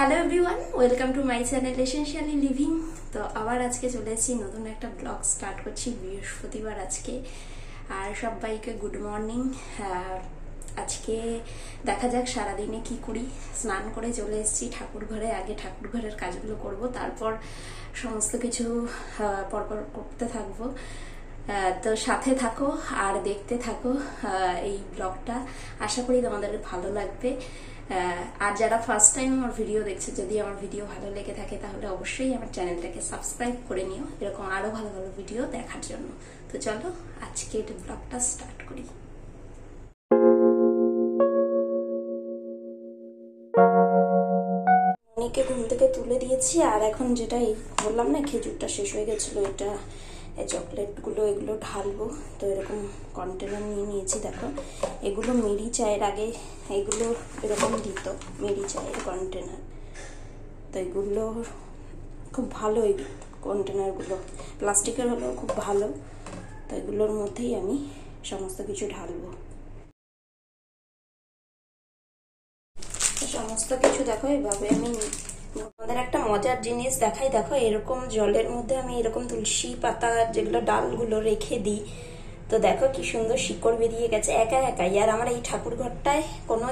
Hello everyone, welcome to my channel essentially living. তো আবার আজকে চলে এসেছি, নতুন একটা ব্লগ স্টার্ট করছি বৃহস্পতিবার আজকে। আর সবাইকে গুড মর্নিং। আজকে দেখা যাক সারাদিনে কি করি। স্নান করে চলে এসেছি ঠাকুর ঘরে, আগে ঠাকুর ঘরের কাজগুলো করব, তারপর সমস্ত কিছু পরপর করতে থাকবো। তো সাথে থাকো আর দেখতে থাকো এই ব্লগটা। আশা করি তোমাদের ভালো লাগবে। আর যারা ফার্স্ট টাইম আমার ভিডিও দেখছে, যদি আমার ভিডিও ভালো লেগে থাকে তাহলে অবশ্যই আমার চ্যানেলটাকে সাবস্ক্রাইব করে নিও এরকম আরো ভালো ভালো ভিডিও দেখার জন্য। তো চলো আজকে ব্লগটা স্টার্ট করি। অনেকে ঘুম থেকে তুলে দিয়েছি, আর এখন যেটা বললাম না, খেজুরটা শেষ হয়ে গেছিল, এটা চকলেটগুলো এগুলো ঢালবো। তো এরকম কন্টেনার নিয়ে নিয়েছি। দেখো এগুলো মেরি চায়ের আগে এগুলো এরকম দিত, মেরি চায়ের কন্টেনার। তো এগুলো খুব ভালো, এই কন্টেনারগুলো প্লাস্টিকের হলেও খুব ভালো। তো এগুলোর মধ্যেই আমি সমস্ত কিছু ঢালবো। সমস্ত কিছু দেখো এভাবে আমি আমাদের একটা মজার জিনিস দেখাই। দেখো এরকম জলের মধ্যে আমি এরকম তুলসী পাতা যেগুলো ডালগুলো রেখে দিই। তো দেখো কি সুন্দর শিকড় বেরিয়ে গেছে একা একাই। আর আমার এই ঠাকুর ঘরটায় কোনো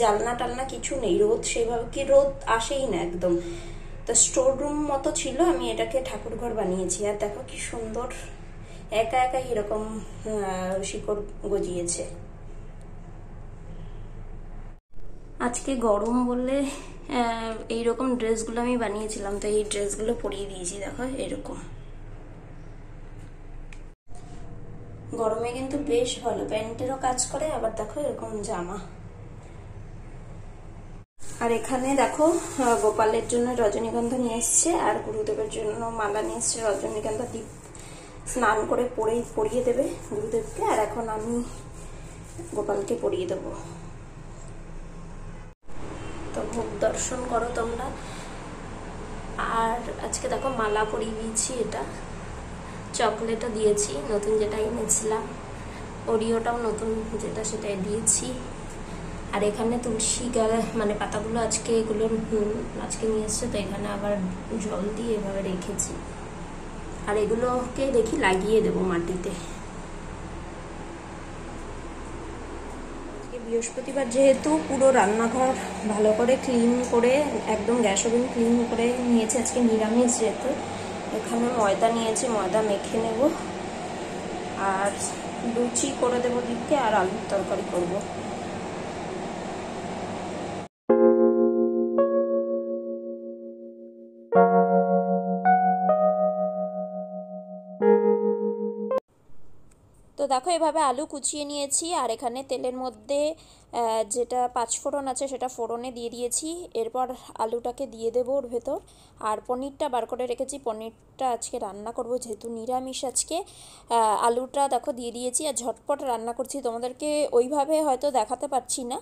জালনা টালনা কিছু নেই, রোদ সেভাবে কি রোদ আসেই না একদম। তো স্টোর রুম মতো ছিল, আমি এটাকে ঠাকুর ঘর বানিয়েছি। আর দেখো কি সুন্দর একা একাই এরকম শিকড় গজিয়েছে। আজকে গরম বললে এইরকম ড্রেসগুলো আমি বানিয়েছিলাম, তো এই ড্রেসগুলো পরিয়ে দিয়েছি। দেখো এরকম গরমে কিন্তু বেশ ভালো, প্যান্টেরও কাজ করে, আবার দেখো এরকম জামা। আর এখানে দেখো গোপালের জন্য রজনীগন্ধা নিয়ে এসছে, আর গুরুদেবের জন্য মালা নিয়ে এসছে। রজনীগন্ধা দীপ স্নান করে পরিয়ে দেবে গুরুদেবকে, আর এখন আমি গোপালকে পরিয়ে দেবো। তো ভোগ দর্শন করো তোমরা। আর আজকে দেখো মালা পরিয়ে দিয়েছি, এটা চকলেটও দিয়েছি নতুন, যেটা এনেছিলাম। ওরিওটাও নতুন যেটা, সেটাই দিয়েছি। আর এখানে তুলসী পাতাগুলো আজকে এগুলো আজকে নিয়ে এসছে, তো এখানে আবার জল দিয়ে এভাবে রেখেছি। আর এগুলোকে দেখি লাগিয়ে দেবো মাটিতে। বৃহস্পতিবার যেহেতু পুরো রান্নাঘর ভালো করে ক্লিন করে, একদম গ্যাস ওভেন ক্লিন করে নিয়েছি। আজকে নিরামিষ যেহেতু, এখানে ময়দা নিয়েছি, ময়দা মেখে নেব। আর লুচি করে দেবো দিকে, আর আলুর তরকারি করবো। তো দেখো এভাবে আলু কুচিয়ে নিয়েছি, আর এখানে তেলের মধ্যে যেটা পাঁচফোড়ন আছে সেটা ফোড়নে দিয়ে দিয়েছি। এরপর আলুটাকে দিয়ে দেবো ওর ভেতর। আর পনিরটা বার করে রেখেছি, পনিরটা আজকে রান্না করব যেহেতু নিরামিষ আজকে। আলুটা দেখো দিয়ে দিয়েছি, আর ঝটপট রান্না করছি, তোমাদেরকে ওইভাবে হয়তো দেখাতে পারছি না।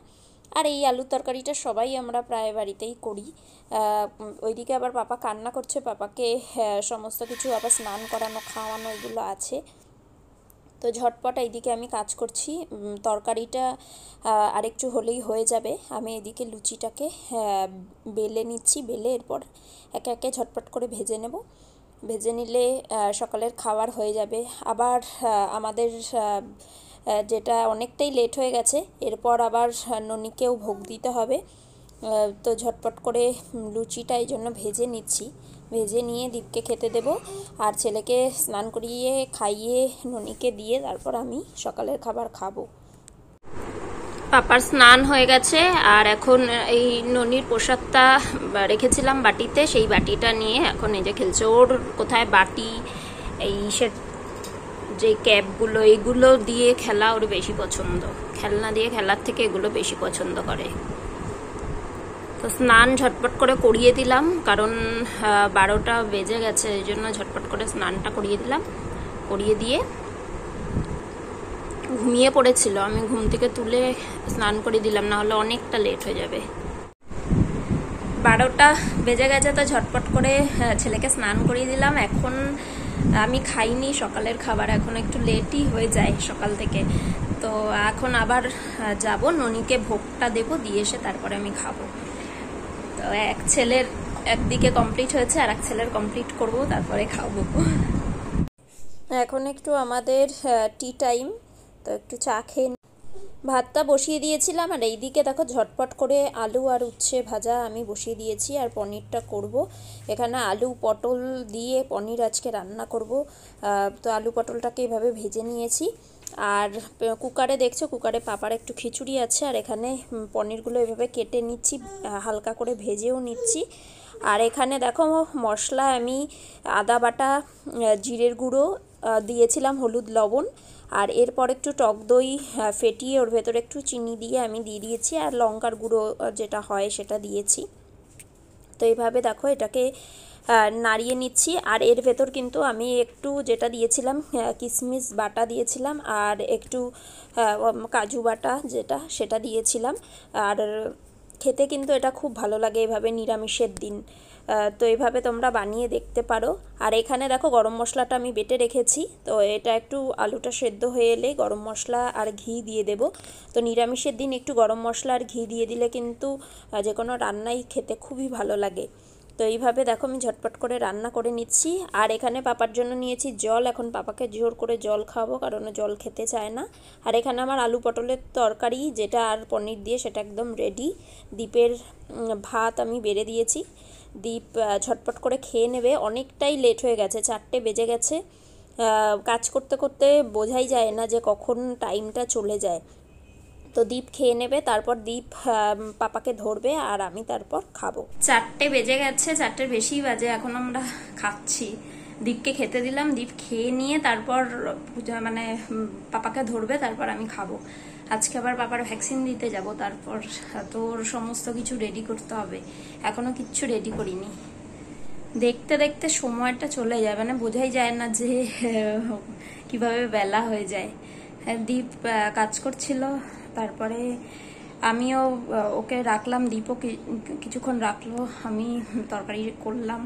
আর এই আলুর তরকারিটা সবাই আমরা প্রায় বাড়িতেই করি। ওইদিকে আবার পাপা কান্না করছে, পাপাকে সমস্ত কিছু আবার স্নান করানো খাওয়ানো এগুলো আছে। তো ঝটপট এইদিকে আমি কাজ করছি। তরকারিটা আরেকটু হলেই হয়ে যাবে। আমি এদিকে লুচিটাকে বেলে নিচ্ছি, বেলে এরপর একে একে ঝটপট করে ভেজে নেব। ভেজে নিলে সকালের খাবার হয়ে যাবে। আবার আমাদের যেটা অনেকটাই লেট হয়ে গেছে, এরপর আবার ননিকেও ভোগ দিতে হবে। তো ঝটপট করে লুচিটা এই জন্য ভেজে নিচ্ছি। ভেজে নিয়ে দীপকে খেতে দেব, আর ছেলেকে স্নান করিয়ে খাইয়ে ননিকে দিয়ে তারপর আমি সকালের খাবার খাবো। পাপার স্নান হয়ে গেছে, আর এখন এই ননির প্রসাদটা রেখেছিলাম বাটিতে, সেই বাটিটা নিয়ে এখন এই যে খেলছে। ওর কোথায় বাটি, এই যে ক্যাপগুলো, এগুলো দিয়ে খেলা ওর বেশি পছন্দ। খেলনা দিয়ে খেলার থেকে এগুলো বেশি পছন্দ করে। তো স্নান ঝটপট করে করিয়ে দিলাম, কারণ 12টা বেজে গেছে, এই জন্য ঝটপট করে স্নানটা করিয়ে দিলাম। করিয়ে দিয়ে ঘুমিয়ে পড়েছিল, আমি ঘুম থেকে তুলে স্নান করিয়ে দিলাম, না হলে অনেকটা লেট হয়ে যাবে। 12টা বেজে গেছে, তো ঝটপট করে ছেলেকে স্নান করিয়ে দিলাম। এখন আমি খাইনি সকালের খাবার, এখন একটু লেটই হয়ে যায় সকাল থেকে। তো এখন আবার যাব, ননিকে ভোগটা দেবো, দিয়ে এসে তারপরে আমি খাবো। তো এক ছেলের একদিকে কমপ্লিট হয়েছে, আর এক ছেলের কমপ্লিট করব, তারপরে খাবো। এখন একটু আমাদের টি টাইম, তো একটু চা খেয়ে ভাতটা বসিয়ে দিয়েছিলাম, আর এইদিকে দেখো ঝটপট করে আলু আর উচ্ছে ভাজা আমি বসিয়ে দিয়েছি, আর পনিরটা করব। এখানে আলু পটল দিয়ে পনির আজকে রান্না করব। তো আলু পটলটাকে এভাবে ভেজে নিয়েছি, আর কুকারে দেখছো, কুকারে পাপার একটু খিচুড়ি আছে, আর এখানে পনিরগুলো এভাবে কেটে নিচ্ছি, হালকা করে ভেজেও নিচ্ছি। আর এখানে দেখো মশলা আমি আদা বাটা, জিরের গুঁড়ো দিয়েছিলাম, হলুদ লবণ, আর এরপর একটু টক দই ফেটিয়ে ওর ভেতরে একটু চিনি দিয়ে আমি দিয়ে দিয়েছি, আর লঙ্কার গুঁড়ো যেটা হয় সেটা দিয়েছি। তো এইভাবে দেখো এটাকে নাড়িয়ে নিচ্ছি। আর এর ভেতর কিন্তু আমি একটু যেটা দিয়েছিলাম কিশমিশ বাটা দিয়েছিলাম, আর একটু কাজু বাটা যেটা সেটা দিয়েছিলাম। আর খেতে কিন্তু এটা খুব ভালো লাগে এভাবে নিরামিষের দিন। তো এইভাবে তোমরা বানিয়ে দেখতে পারো। আর এখানে দেখো গরম মশলাটা আমি বেটে রেখেছি, তো এটা একটু আলুটা সেদ্ধ হয়ে এলে গরম মশলা আর ঘি দিয়ে দেব। তো নিরামিষের দিন একটু গরম মশলা আর ঘি দিয়ে দিলে কিন্তু যে কোনো রান্নাই খেতে খুবই ভালো লাগে। তো এইভাবে দেখো আমি ঝটপট করে রান্না করে নিচ্ছি। আর এখানে পাপার জন্য নিয়েছি জল, এখন পাপাকে জোর করে জল খাওয়াবো, কারণ জল খেতে চায় না। আর এখানে আমার আলু পটলের তরকারি যেটা আর পনির দিয়ে সেটা একদম রেডি। দীপের ভাত আমি বেড়ে দিয়েছি, দীপ ঝটপট করে খেয়ে নেবে। অনেকটাই লেট হয়ে গেছে, 4টে বেজে গেছে। কাজ করতে করতে বোঝাই যায় না যে কখন টাইমটা চলে যায়। তো দীপ খেয়ে নেবে, তারপর দীপ পাপাকে ধরবে, আর আমি তারপর খাবো। 4টে বেজে গেছে, 4টের বেশি বাজে, এখন আমরা খাচ্ছি। দীপকে খেতে দিলাম, দীপ খেয়ে নিয়ে তারপর মানে পাপাকে ধরবে, তারপর আমি খাবো। আজকে আবার পাপার ভ্যাকসিন দিতে যাব, তারপর তোর সমস্ত কিছু রেডি করতে হবে, এখনো কিচ্ছু রেডি করিনি। দেখতে দেখতে সময়টা চলে যায়, মানে বোঝাই যায় না যে কিভাবে বেলা হয়ে যায়। দীপ কাজ করছিল, তারপরে আমিও ওকে রাখলাম, দীপও কিছুক্ষণ রাখলো, আমি তরকারি করলাম।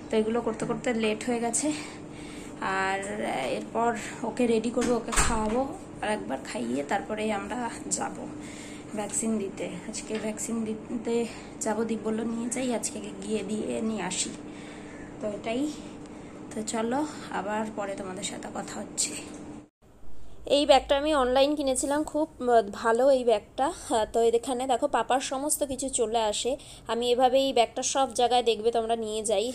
তো এগুলো করতে করতে লেট হয়ে গেছে। আর এরপর ওকে রেডি করবো, ওকে খাওয়াবো, আর একবার খাইয়ে তারপরে আমরা যাব ভ্যাকসিন দিতে। আজকে ভ্যাকসিন দিতে যাব, দীপ বললো নিয়ে যাই, আজকে গিয়ে দিয়ে নিয়ে আসি। তো এটাই। তো চলো আবার পরে তোমাদের সাথে কথা হচ্ছে। এই ব্যাগটা আমি অনলাইন কিনেছিলাম, খুব ভালো এই ব্যাগটা। তো এখানে দেখো পাপার সমস্ত কিছু চলে আসে। আমি এভাবে এই ব্যাগটা সব জায়গায় দেখবে তোমরা নিয়ে যাই,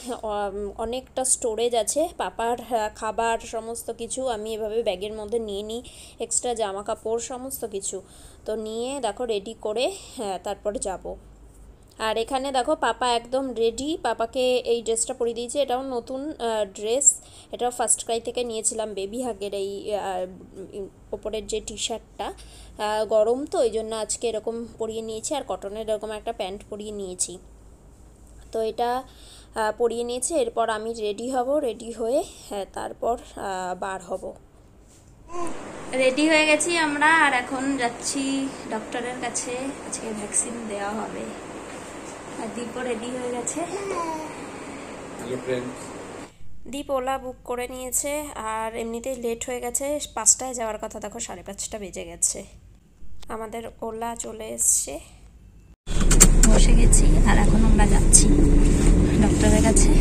অনেকটা স্টোরেজ আছে। পাপার খাবার সমস্ত কিছু আমি এভাবে ব্যাগের মধ্যে নিয়ে নিই, এক্সট্রা জামা কাপড় সমস্ত কিছু। তো নিয়ে দেখো রেডি করে তারপর যাব। আর এখানে দেখো পাপা একদম রেডি, পাপাকে এই ড্রেসটা পরিয়ে দিয়েছি, এটাও নতুন ড্রেস, এটাও ফার্স্ট ক্রাই থেকে নিয়েছিলাম, বেবি হাগের এই ওপরের যে টি শার্টটা। গরম তো এই জন্য আজকে এরকম পরিয়ে নিয়েছি, আর কটনের এরকম একটা প্যান্ট পরিয়ে নিয়েছি। তো এটা পরিয়ে নিয়েছি, এরপর আমি রেডি হব, রেডি হয়ে তারপর বার হব। রেডি হয়ে গেছি আমরা, আর এখন যাচ্ছি ডক্টরের কাছে, আজকে ভ্যাকসিন দেওয়া হবে। আর দীপও রেডি হয়ে গেছে। দীপ ওলা বুক করে নিয়েছে, আর এমনিতেই লেট হয়ে গেছে, 5টায় যাওয়ার কথা, দেখো 5:30 বেজে গেছে। আমাদের ওলা চলে এসছে, বসে গেছি, আর এখন আমরা যাচ্ছি ডক্টরের কাছে।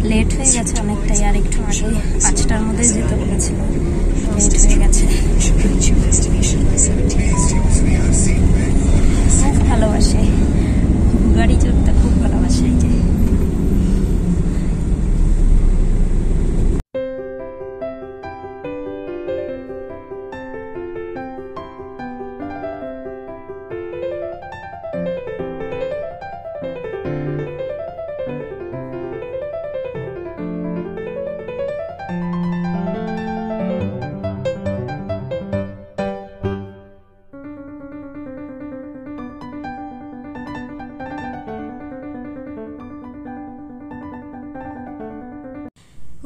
লেট হয়ে গেছে অনেকটাই, আর একটু আগে 5টার মধ্যে যেতে বলেছিল, লেট হয়ে গেছে। খুব ভালোবাসে, গাড়ি চড়তে খুব ভালোবাসে। এই যে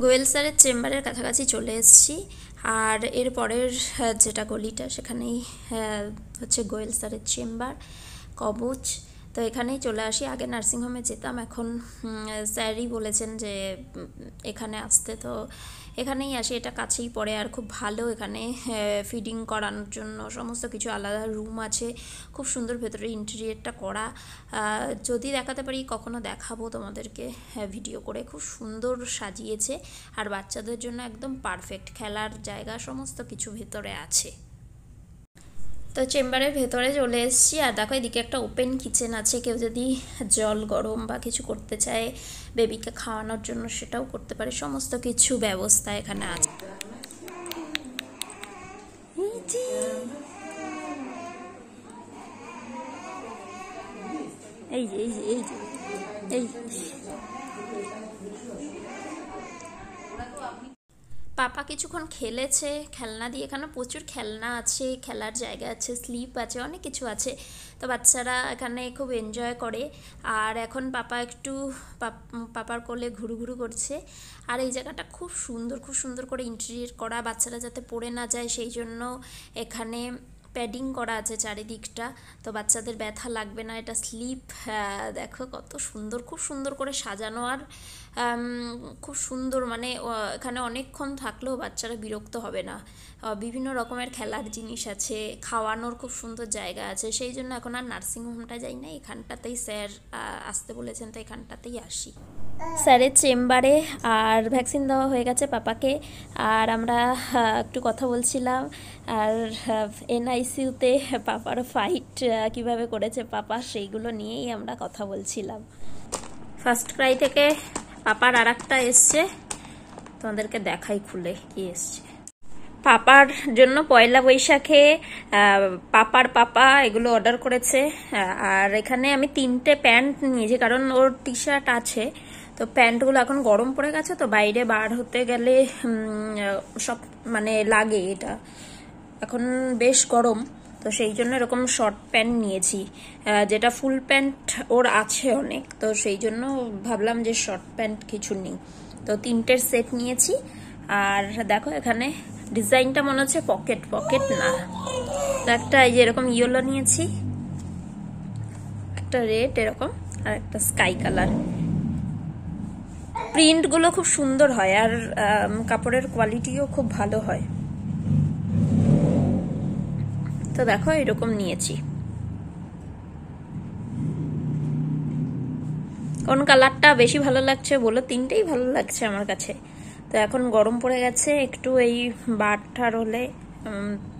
গোয়েল স্যারের চেম্বারের কাছাকাছি চলে এসেছি, আর এর পরের যেটা গলিটা সেখানেই হচ্ছে গোয়েল স্যারের চেম্বার, কবচ। তো এখানেই চলে আসি, আগে নার্সিংহোমে যেতাম, এখন স্যারই বলেছেন যে এখানে আসতে। তো এখানেই আসি, এটা কাছেই পড়ে আর খুব ভালো। এখানে ফিডিং করানোর জন্য সমস্ত কিছু আলাদা রুম আছে, খুব সুন্দর ভেতরে ইন্টেরিয়রটা করা। যদি দেখাতে পারি কখনো দেখাবো তোমাদেরকে ভিডিও করে। খুব সুন্দর সাজিয়েছে আর বাচ্চাদের জন্য একদম পারফেক্ট, খেলার জায়গা সমস্ত কিছু ভেতরে আছে। তো চেম্বারের ভেতরে চলে এসেছি আর দেখো এদিকে একটা ওপেন কিচেন আছে, কেউ যদি জল গরম বা কিছু করতে চায় বেবিকে খাওয়ানোর জন্য সেটাও করতে পারে, সমস্ত কিছু ব্যবস্থা এখানে আছে। এই যে এই যে এই যে এই পাপা কিছুক্ষণ খেলেছে খেলনা দিয়ে। এখানে প্রচুর খেলনা আছে, খেলার জায়গা আছে, স্লিপ আছে, অনেক কিছু আছে। তো বাচ্চারা এখানে খুব এনজয় করে। আর এখন পাপা একটু পাপার কোলে ঘুরু ঘুরু করছে। আর এই জায়গাটা খুব সুন্দর, খুব সুন্দর করে ইন্টেরিয়র করা, বাচ্চারা যাতে পড়ে না যায় সেই জন্য এখানে প্যাডিং করা আছে চারিদিকটা, তো বাচ্চাদের ব্যথা লাগবে না। এটা স্লিপ, দেখো কত সুন্দর, খুব সুন্দর করে সাজানো। আর খুব সুন্দর, মানে এখানে অনেকক্ষণ থাকলেও বাচ্চারা বিরক্ত হবে না। বিভিন্ন রকমের খেলার জিনিস আছে, খাওয়ানোর খুব সুন্দর জায়গা আছে। সেই জন্য এখন আর নার্সিংহোমটা যাই না, এখানটাতেই স্যার আসতে বলেছেন, তো এখানটাতেই আসি। স্যারের চেম্বারে আর ভ্যাকসিন দেওয়া হয়ে গেছে পাপাকে, আর আমরা একটু কথা বলছিলাম। আর এনআইসিউতে পাপার ফাইট কিভাবে করেছে পাপা, সেইগুলো নিয়েই আমরা কথা বলছিলাম। ফার্স্ট ক্রাই থেকে পাপার আর একটা এসছে, তোমাদেরকে দেখাই খুলে কি এসছে। পাপার জন্য পয়লা বৈশাখে পাপা এগুলো অর্ডার করেছে। আর এখানে আমি 3টে প্যান্ট নিয়েছি, কারণ ওর টি শার্ট আছে, তো প্যান্টগুলো এখন গরম পড়ে গেছে, তো বাইরে বার হতে গেলে সব মানে লাগে, এটা এখন বেশ গরম, তো সেই জন্য এরকম শর্ট প্যান্ট নিয়েছি। যেটা ফুল প্যান্ট ওর আছে অনেক, তো সেই জন্য ভাবলাম যে শর্ট প্যান্ট কিছু নেই, তো 3টের সেট নিয়েছি। আর দেখো এখানে ডিজাইনটা মনে হচ্ছে পকেট না, তো একটা এই যে এরকম ইয়েলো নিয়েছি, একটা রেড এরকম, আর একটা স্কাই কালার। প্রিন্টগুলো খুব সুন্দর হয় আর কাপড়ের কোয়ালিটিও খুব ভালো হয়। তো দেখো এরকম নিয়েছি। কোন কালারটা বেশি ভালো লাগছে বলো? 3টেই ভালো লাগছে আমার কাছে। তো এখন গরম পড়ে গেছে, একটু এই বারটার হলে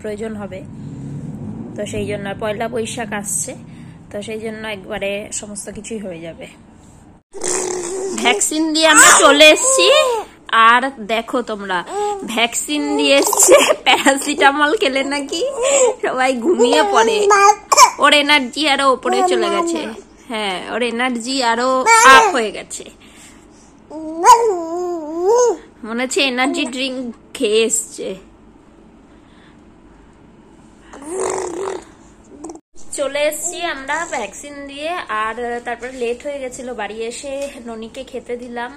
প্রয়োজন হবে, তো সেই জন্য পয়লা বৈশাখ আসছে, তো সেই জন্য একবারে সমস্ত কিছুই হয়ে যাবে। ভ্যাকসিন দিয়ে আমরা চলে এসেছি। আর দেখো তোমরা, ভ্যাকসিন দিয়ে এসছে, প্যারাসিটামল খেলে নাকি সবাই ঘুমিয়ে পড়ে, ওর এনার্জি আরো উপরে চলে গেছে। হ্যাঁ, ওর এনার্জি আরো আপ হয়ে গেছে, মনে হচ্ছে এনার্জি ড্রিঙ্ক খেয়ে এসছে। চলে এসছি আমরা ভ্যাকসিন দিয়ে, আর তারপরে লেট হয়ে গেছিল, বাড়ি এসে ননিকে খেতে দিলাম,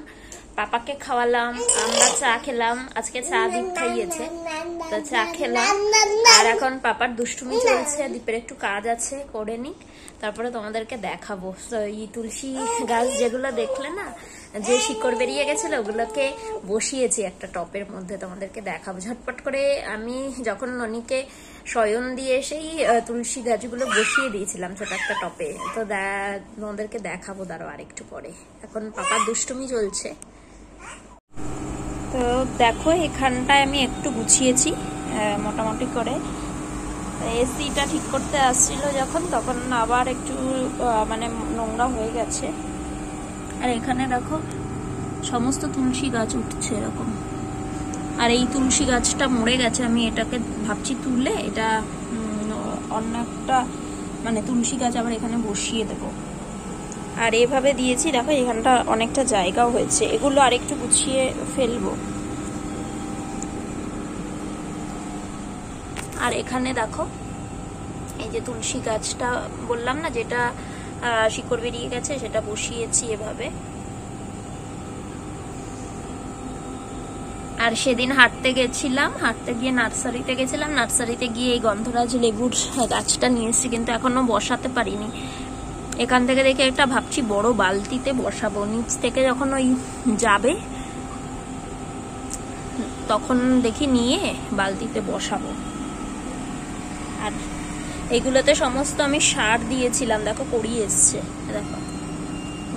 পাপাকে খাওয়ালাম, আমরা চা খেলাম, আজকে চা দীপ খাইয়েছে, তো চা খেলাম। আর এখন পাপার দুষ্টুমি চলছে, দীপের একটু কাজ আছে করে নিক, তারপরে তোমাদেরকে দেখাবো। তো এই তুলসী গাছ যেগুলো দেখলে না, যে শিকড় বেরিয়ে গেছিল, ওগুলোকে বসিয়েছি একটা টপের মধ্যে, তোমাদেরকে দেখাবো ঝটপট করে। আমি যখন ননিকে শয়ন দিয়ে সেই তুলসী গাছগুলো বসিয়ে দিয়েছিলাম ছোট একটা টপে, তো তোমাদেরকে দেখাবো দাঁড়াও আরেকটু পরে। এখন পাপার দুষ্টুমি চলছে। তো দেখো এখানটায় আমি একটু গুছিয়েছি মোটামুটি করে। এসিটা ঠিক করতে আসছিল যখন, তখন আবার একটু মানে নোংরা হয়ে গেছে। আর এখানে দেখো সমস্ত তুলসী গাছ উঠছে এরকম, আর এই তুলসী গাছটা মরে গেছে, আমি এটাকে ভাবছি তুলে এটা অন্য একটা মানে তুলসী গাছ আবার এখানে বসিয়ে দেবো। আর এভাবে দিয়েছি, দেখো এখানটা অনেকটা জায়গাও হয়েছে, এগুলো আরেকটু গুছিয়ে ফেলবো। আর এখানে দেখো এই যে তুলসী গাছটা বললাম না, যেটা শিকড় বেরিয়ে গেছে, সেটা বসিয়েছি এভাবে। আর সেদিন হাঁটতে গিয়ে নার্সারিতে গেছিলাম, নার্সারিতে গিয়ে এই গন্ধরাজ লেবুর গাছটা নিয়েছি, কিন্তু এখনো বসাতে পারিনি। এখান থেকে দেখে একটা ভাবছি বড় বালতিতে বসাবো, নিচ থেকে যখন ওই যাবে তখন দেখি নিয়ে বালতিতে বসাবো। আর এগুলোতে সমস্ত আমি সার দিয়েছিলাম, দেখো কড়িয়ে এসছে, দেখো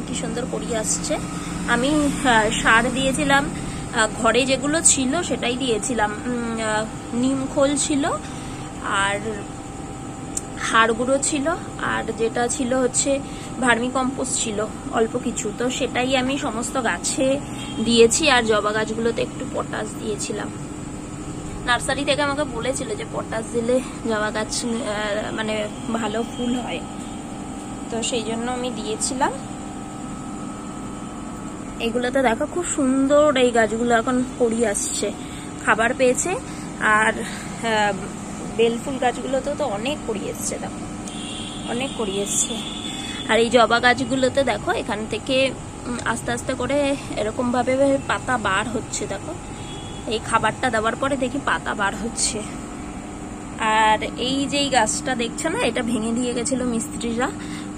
কি সুন্দর কড়িয়ে আসছে। আমি সার দিয়েছিলাম, ঘরে যেগুলো ছিল সেটাই দিয়েছিলাম। নিম খোল ছিল, আর হাড় গুঁড়ো ছিল, আর যেটা ছিল হচ্ছে ভার্মি কম্পোস্ট ছিল অল্প কিছু, তো সেটাই আমি সমস্ত গাছে দিয়েছি। আর জবা গাছগুলোতে একটু পটাশ দিয়েছিলাম। নার্সারি থেকে আমাকে বলেছিল যে পটাশ দিলে জবা গাছ মানে ভালো ফুল হয়, তো সেই জন্য আমি দিয়েছিলাম। এগুলোতে দেখো খুব সুন্দর এই গাছগুলো এখন কড়ি আসছে, খাবার পেয়েছে। আর বেলফুল গাছগুলোতে তো অনেক কড়ি এসছে, দেখো অনেক কড়ি এসছে। আর এই জবা গাছগুলোতে দেখো এখান থেকে আস্তে আস্তে করে এরকম ভাবে পাতা বার হচ্ছে, দেখো এই খাবারটা দেওয়ার পরে দেখি পাতা বার হচ্ছে। আর এই যে গাছটা দেখছো না, এটা ভেঙে দিয়ে গেছিল মিস্ত্রিরা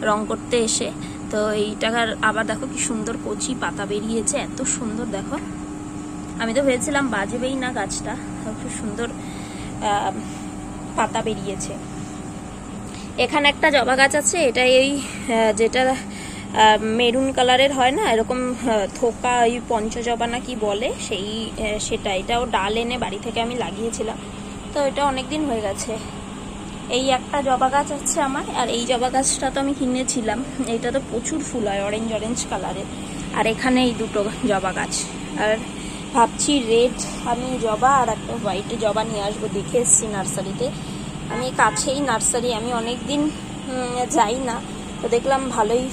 রং করতে এসে, তো এইটার আবার দেখো কি সুন্দর কচি পাতা বেরিয়েছে, এত সুন্দর দেখো। আমি তো ভেবেছিলাম বাজবেই না গাছটা, খুব সুন্দর পাতা বেরিয়েছে। এখানে একটা জবা গাছ আছে, এটা এই যেটা মেরুন কালারের হয় না, এরকম থোকা, ওই পঞ্চজবা না কি বলে সেটা। এটাও ডাল এনে বাড়ি থেকে আমি লাগিয়েছিলাম, তো এটা অনেকদিন হয়ে গেছে। এই একটা জবা গাছ আছে আমার, আর এই জবা গাছটা তো আমি কিনেছিলাম। এইটা তো প্রচুর ফুল হয়, অরেঞ্জ অরেঞ্জ কালারের। আর এখানে এই দুটো জবা গাছ। আর ভাবছি রেড আমি জবা আর একটা হোয়াইট জবা নিয়ে আসবো, দেখে এসছি নার্সারিতে। আমি কাছেই নার্সারি, আমি অনেকদিন যাই না, তো দেখলাম ভালোই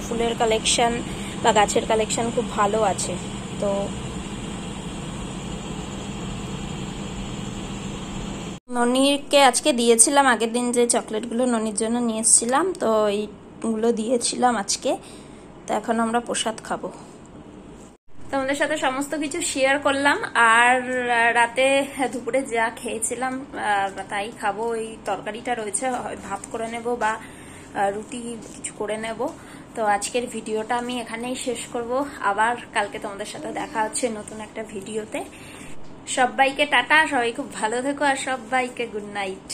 ফুলের কালেকশন বা গাছের কালেকশন খুব ভালো আছে। তো ননিরকে আজকে দিয়েছিলাম, আগের দিন যে চকলেটগুলো ননির জন্য নিয়ে এসেছিলাম, তো এইগুলো দিয়েছিলাম আজকে। তো এখন আমরা প্রসাদ খাবো। তোমাদের সাথে সমস্ত কিছু শেয়ার করলাম। আর রাতে দুপুরে যা খেয়েছিলাম তাই খাবো। এই তরকারিটা রয়েছে, ভাত করে নেব বা রুটি কিছু করে নেব। তো আজকের ভিডিওটা আমি এখানেই শেষ করব। আবার কালকে তোমাদের সাথে দেখা হচ্ছে নতুন একটা ভিডিওতে। সবাইকে টাটা, সবাই খুব ভালো থেকো, আর সবাইকে গুড নাইট।